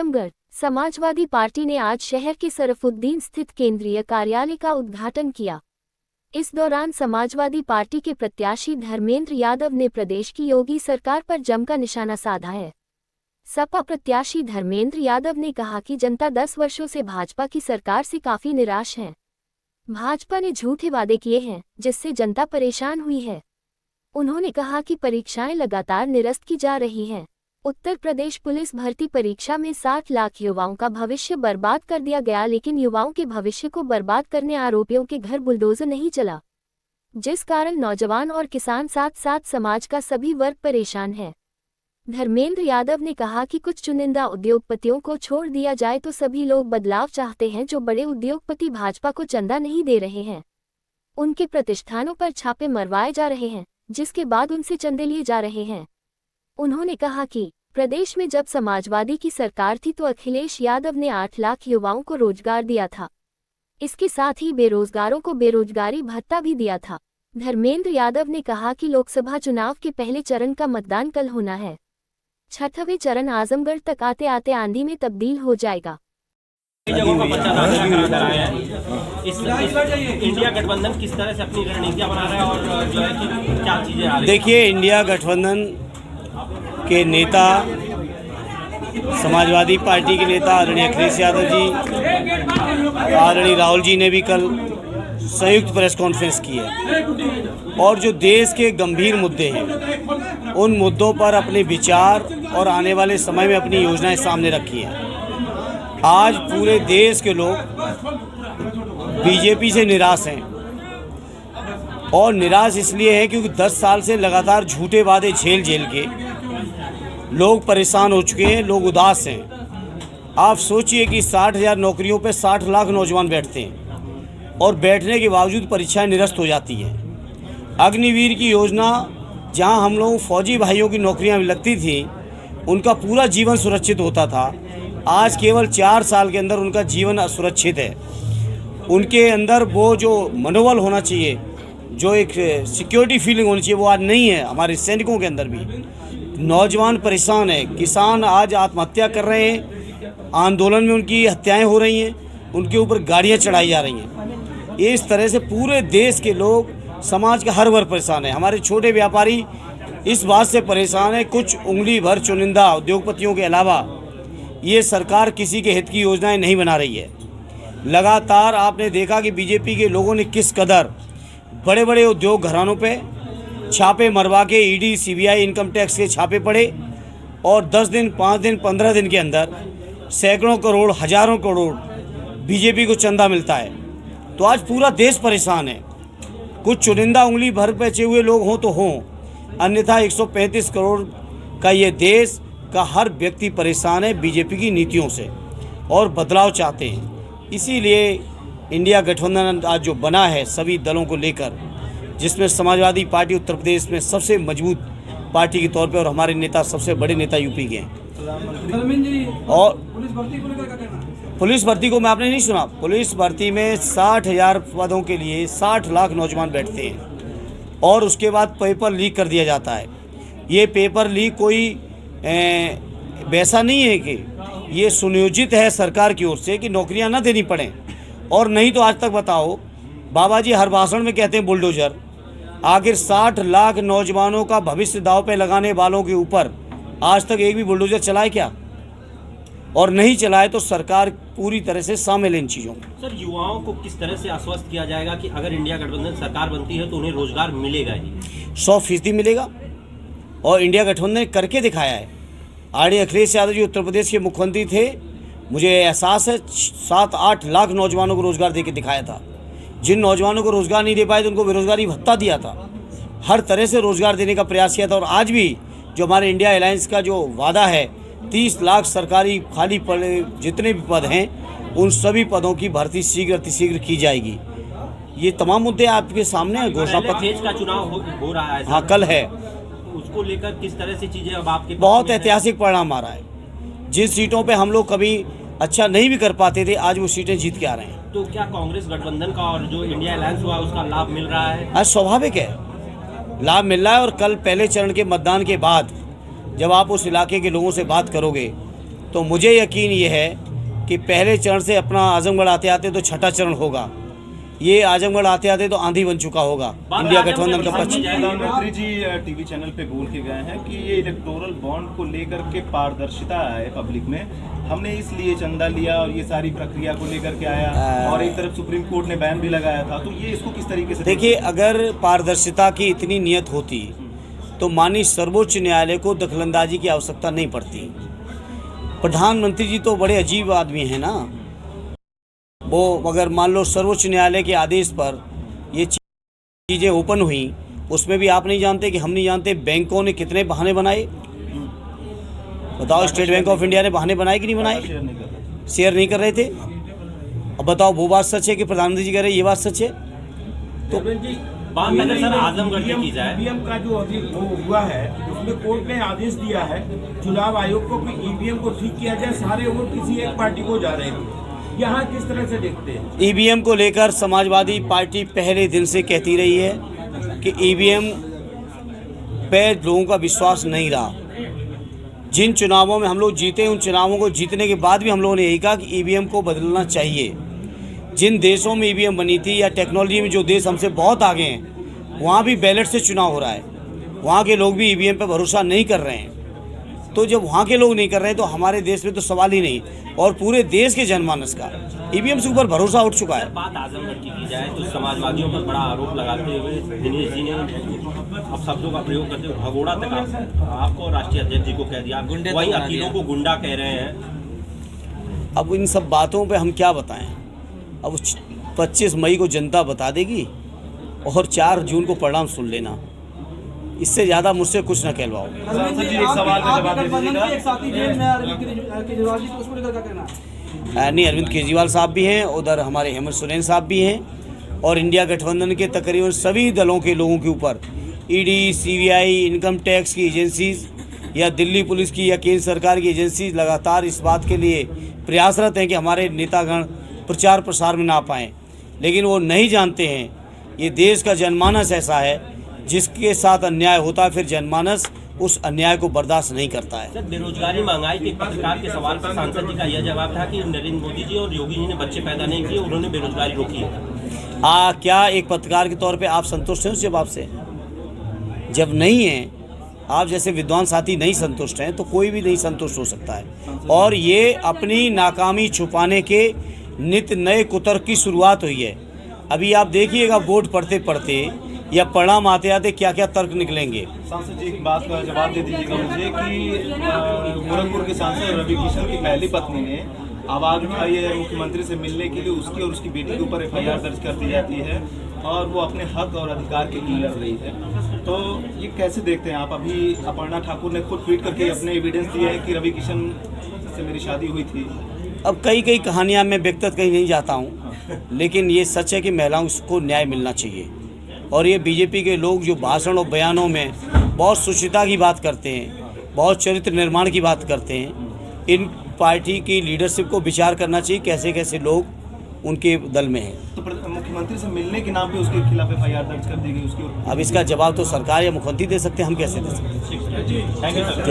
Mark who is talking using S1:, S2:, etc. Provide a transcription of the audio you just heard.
S1: Azamgarh. Samajwadi party ने आज शहर के सरफुद्दीन स्थित केंद्रीय कार्यालय का उद्घाटन किया। इस दौरान समाजवादी पार्टी के प्रत्याशी धर्मेंद्र यादव ने प्रदेश की योगी सरकार पर जमकर निशाना साधा है। सपा प्रत्याशी धर्मेंद्र यादव ने कहा कि जनता 10 वर्षों से भाजपा की सरकार से काफी निराश है। भाजपा ने झूठे वादे किए हैं जिससे जनता परेशान हुई है। उन्होंने कहा कि परीक्षाएं लगातार निरस्त की जा रही हैं। उत्तर प्रदेश पुलिस भर्ती परीक्षा में 60 लाख युवाओं का भविष्य बर्बाद कर दिया गया, लेकिन युवाओं के भविष्य को बर्बाद करने आरोपियों के घर बुलडोजर नहीं चला, जिस कारण नौजवान और किसान साथ साथ समाज का सभी वर्ग परेशान है। धर्मेंद्र यादव ने कहा कि कुछ चुनिंदा उद्योगपतियों को छोड़ दिया जाए तो सभी लोग बदलाव चाहते हैं। जो बड़े उद्योगपति भाजपा को चंदा नहीं दे रहे हैं, उनके प्रतिष्ठानों पर छापे मरवाए जा रहे हैं, जिसके बाद उनसे चंदे लिए जा रहे हैं। उन्होंने कहा कि प्रदेश में जब समाजवादी की सरकार थी तो अखिलेश यादव ने 8 लाख युवाओं को रोजगार दिया था। इसके साथ ही बेरोजगारों को बेरोजगारी भत्ता भी दिया था। धर्मेंद्र यादव ने कहा कि लोकसभा चुनाव के पहले चरण का मतदान कल होना है। 6वें चरण आजमगढ़ तक आते आते आंधी में तब्दील हो जाएगा।
S2: जगहों का पर्चा दाखिल कराया है। इस इंडिया गठबंधन किस तरह से अपनी रणनीतियां बना रहा है और जो है कि क्या चीजें आ रही हैं?
S3: देखिए, इंडिया गठबंधन के नेता, समाजवादी पार्टी के नेता आदरणीय अखिलेश यादव जी, आदरणीय राहुल जी ने भी कल संयुक्त प्रेस कॉन्फ्रेंस की है और जो देश के गंभीर मुद्दे हैं उन मुद्दों पर अपने विचार और आने वाले समय में अपनी योजनाएं सामने रखी हैं। आज पूरे देश के लोग बीजेपी से निराश हैं और निराश इसलिए है क्योंकि 10 साल से लगातार झूठे वादे झेल के लोग परेशान हो चुके हैं, लोग उदास हैं। आप सोचिए कि 60,000 नौकरियों पे 60 लाख नौजवान बैठते हैं और बैठने के बावजूद परीक्षाएं निरस्त हो जाती हैं। अग्निवीर की योजना, जहां हम लोग फौजी भाइयों की नौकरियां लगती थी, उनका पूरा जीवन सुरक्षित होता था। आज केवल 4 साल के अंदर उनका जीवन असुरक्षित है। उनके अंदर वो जो मनोबल होना चाहिए, जो एक सिक्योरिटी फीलिंग होनी चाहिए, वो आज नहीं है। हमारे सैनिकों के अंदर भी नौजवान परेशान है, किसान आज आत्महत्या कर रहे हैं, आंदोलन में उनकी हत्याएं हो रही हैं, उनके ऊपर गाड़ियां चढ़ाई जा रही हैं। इस तरह से पूरे देश के लोग, समाज का हर वर्ग परेशान है। हमारे छोटे व्यापारी इस बात से परेशान है, कुछ उंगली भर चुनिंदा उद्योगपतियों के अलावा ये सरकार किसी के हित की योजनाएं नहीं बना रही है। लगातार आपने देखा कि बीजेपी के लोगों ने किस कदर बड़े बड़े उद्योग घरानों पे छापे मरवा के ईडी, सीबीआई, इनकम टैक्स के छापे पड़े और 10 दिन, 5 दिन, 15 दिन के अंदर सैकड़ों करोड़, हजारों करोड़ बीजेपी को चंदा मिलता है। तो आज पूरा देश परेशान है। कुछ चुनिंदा उंगली भर बचे हुए लोग हों तो हों, अन्यथा 135 करोड़ का ये देश का हर व्यक्ति परेशान है बीजेपी की नीतियों से और बदलाव चाहते हैं। इसीलिए इंडिया गठबंधन आज जो बना है सभी दलों को लेकर, जिसमें समाजवादी पार्टी उत्तर प्रदेश में सबसे मजबूत पार्टी के तौर पे और हमारे नेता सबसे बड़े नेता यूपी के हैं। और पुलिस भर्ती को मैं आपने नहीं सुना, पुलिस भर्ती में 60,000 पदों के लिए 60 लाख नौजवान बैठते हैं और उसके बाद पेपर लीक कर दिया जाता है। ये पेपर लीक कोई वैसा नहीं है कि ये सुनियोजित है सरकार की ओर से कि नौकरियां ना देनी पड़ें। और नहीं तो आज तक बताओ, बाबा जी हर भाषण में कहते हैं बुलडोजर। आखिर 60 लाख नौजवानों का भविष्य दांव पे लगाने वालों के ऊपर आज तक एक भी बुलडोजर चलाए क्या? और नहीं चलाए तो सरकार पूरी तरह से शामिल है इन चीज़ों में।
S2: सर, युवाओं को किस तरह से आश्वस्त किया जाएगा कि अगर इंडिया गठबंधन सरकार बनती है तो उन्हें रोजगार मिलेगा ही?
S3: 100% मिलेगा और इंडिया गठबंधन ने करके दिखाया है। आदरणीय अखिलेश यादव जी उत्तर प्रदेश के मुख्यमंत्री थे, मुझे एहसास है 7-8 लाख नौजवानों को रोजगार देके दिखाया था। जिन नौजवानों को रोजगार नहीं दे पाए तो उनको बेरोजगारी भत्ता दिया था। हर तरह से रोजगार देने का प्रयास किया था। और आज भी जो हमारे इंडिया अलायंस का जो वादा है, 30 लाख सरकारी खाली पड़े जितने भी पद हैं उन सभी पदों की भर्ती शीघ्र अतिशीघ्र की जाएगी। ये तमाम मुद्दे आपके सामने हैं। घोषणा पत्र
S2: का चुनाव हो रहा है।
S3: हाँ, कल है।
S2: उसको लेकर किस तरह से चीजें अब आपके
S3: बहुत ऐतिहासिक परिणाम आ रहा है। जिन सीटों पे हम लोग कभी अच्छा नहीं भी कर पाते थे, आज वो सीटें जीत के आ रहे हैं।
S2: तो क्या कांग्रेस गठबंधन का और जो इंडिया अलायंस हुआ उसका लाभ मिल रहा है?
S3: आज स्वाभाविक है, लाभ मिल रहा है। और कल पहले चरण के मतदान के बाद जब आप उस इलाके के लोगों से बात करोगे तो मुझे यकीन ये है कि पहले चरण से अपना आजमगढ़ आते आते तो छठा चरण होगा, ये आजमगढ़ आते आते तो आंधी बन चुका होगा इंडिया गठबंधन का पक्ष।
S4: प्रधानमंत्री जी टीवी चैनल पे बोल के गए हैं कि ये इलेक्टोरल बॉन्ड को लेकर के पारदर्शिता है पब्लिक में, हमने इसलिए चंदा लिया और ये सारी प्रक्रिया को लेकर के आया, और एक तरफ सुप्रीम कोर्ट ने बैन भी लगाया था, तो ये इसको किस तरीके से
S3: देखिए, अगर पारदर्शिता की इतनी नियत होती तो माननीय सर्वोच्च न्यायालय को दखलंदाजी की आवश्यकता नहीं पड़ती। प्रधानमंत्री जी तो बड़े अजीब आदमी हैं ना, वो अगर मान लो सर्वोच्च न्यायालय के आदेश पर ये चीज़ें ओपन हुई, उसमें भी आप नहीं जानते कि हम नहीं जानते बैंकों ने कितने बहाने बनाए। बताओ, स्टेट बैंक ऑफ इंडिया ने बहाने बनाए कि नहीं बनाए? शेयर नहीं कर रहे थे। अब बताओ, वो बात सच है कि प्रधानमंत्री जी कह रहे ये बात सच है?
S2: तो बात अगर सर आजमगढ़ की जाए,
S5: ईवीएम का जो अभी वो हुआ है उसमें कोर्ट ने आदेश दिया है चुनाव आयोग को कि ईवीएम को ठीक किया जाए, सारे वोट किसी एक पार्टी को जा रहे हैं, यहाँ किस तरह से देखते हैं?
S3: ईवीएम को लेकर समाजवादी पार्टी पहले दिन से कहती रही है कि ईवीएम पे लोगों का विश्वास नहीं रहा। जिन चुनावों में हम लोग जीते, उन चुनावों को जीतने के बाद भी हम लोगों ने यही कहा कि ईवीएम को बदलना चाहिए। जिन देशों में ईवीएम बनी थी या टेक्नोलॉजी में जो देश हमसे बहुत आगे हैं, वहाँ भी बैलेट से चुनाव हो रहा है, वहाँ के लोग भी ईवीएम पर भरोसा नहीं कर रहे हैं। तो जब वहाँ के लोग नहीं कर रहे हैं तो हमारे देश में तो सवाल ही नहीं, और पूरे देश के जनमानस का ईवीएम से ऊपर भरोसा उठ चुका है।
S2: बात आजमगढ़ की जाए तो समाजवादियों पर बड़ा आरोप लगाते हुए दिनेश जी ने अब शब्दों का प्रयोग करते हुए भगोड़ा तक आपको राष्ट्रीय अध्यक्ष जी को कह दिया, वही वकीलों को गुंडा कह रहे हैं।
S3: अब इन सब बातों पे हम क्या बताएं? अब 25 मई को जनता बता देगी और 4 जून को परिणाम सुन लेना। इससे ज़्यादा मुझसे कुछ न कहलवाओ।
S4: एक सवाल का जवाब दे दीजिएगा।
S3: नहीं, अरविंद केजरीवाल साहब भी हैं, उधर हमारे हेमंत सोरेन साहब भी हैं, और इंडिया गठबंधन के तकरीबन सभी दलों के लोगों के ऊपर ईडी, सीबीआई, इनकम टैक्स की एजेंसीज या दिल्ली पुलिस की या केंद्र सरकार की एजेंसीज लगातार इस बात के लिए प्रयासरत हैं कि हमारे नेतागण प्रचार प्रसार में ना पाएँ। लेकिन वो नहीं जानते हैं ये देश का जनमानस ऐसा है जिसके साथ अन्याय होता है, फिर जनमानस उस अन्याय को बर्दाश्त नहीं करता है।
S2: सर, बेरोजगारी महंगाई के पत्रकार के सवाल पर सांसद जी का यह जवाब था कि नरेंद्र मोदी जी और योगी जी ने बच्चे पैदा नहीं किए, उन्होंने बेरोजगारी रोकी है।
S3: क्या एक पत्रकार के तौर पे आप संतुष्ट हैं उस जवाब से? जब नहीं हैं, आप जैसे विद्वान साथी नहीं संतुष्ट हैं तो कोई भी नहीं संतुष्ट हो सकता है। और ये अपनी नाकामी छुपाने के नित्य नए कुतर्क की शुरुआत हुई है। अभी आप देखिएगा, बोर्ड पढ़ते पढ़ते या परिणाम आते आते क्या क्या तर्क निकलेंगे।
S4: सांसद जी, एक बात का जवाब दे दीजिएगा मुझे कि गोरखपुर के सांसद रवि किशन की पहली पत्नी ने आवाज उठाई है मुख्यमंत्री से मिलने के लिए, उसकी और उसकी बेटी के ऊपर FIR दर्ज कर दी जाती है और वो अपने हक और अधिकार के लिए लड़ रही है। तो ये कैसे देखते हैं आप? अभी अपर्णा ठाकुर ने खुद ट्वीट करके अपने एविडेंस दिए हैं कि रवि किशन से मेरी शादी हुई थी।
S3: अब कई कहानियां मैं व्यक्तिगत कहीं नहीं जाता हूं, लेकिन ये सच है कि महिलाओं को न्याय मिलना चाहिए। और ये बीजेपी के लोग जो भाषण और बयानों में बहुत सुचिता की बात करते हैं, बहुत चरित्र निर्माण की बात करते हैं, इन पार्टी की लीडरशिप को विचार करना चाहिए कैसे कैसे लोग उनके दल में हैं।
S4: तो मुख्यमंत्री से मिलने के नाम पे उसके खिलाफ FIR दर्ज कर दी गई उसकी।
S3: अब इसका जवाब तो सरकार या मुख्यमंत्री दे सकते हैं, हम कैसे दे सकते हैं?
S2: Thank you sir.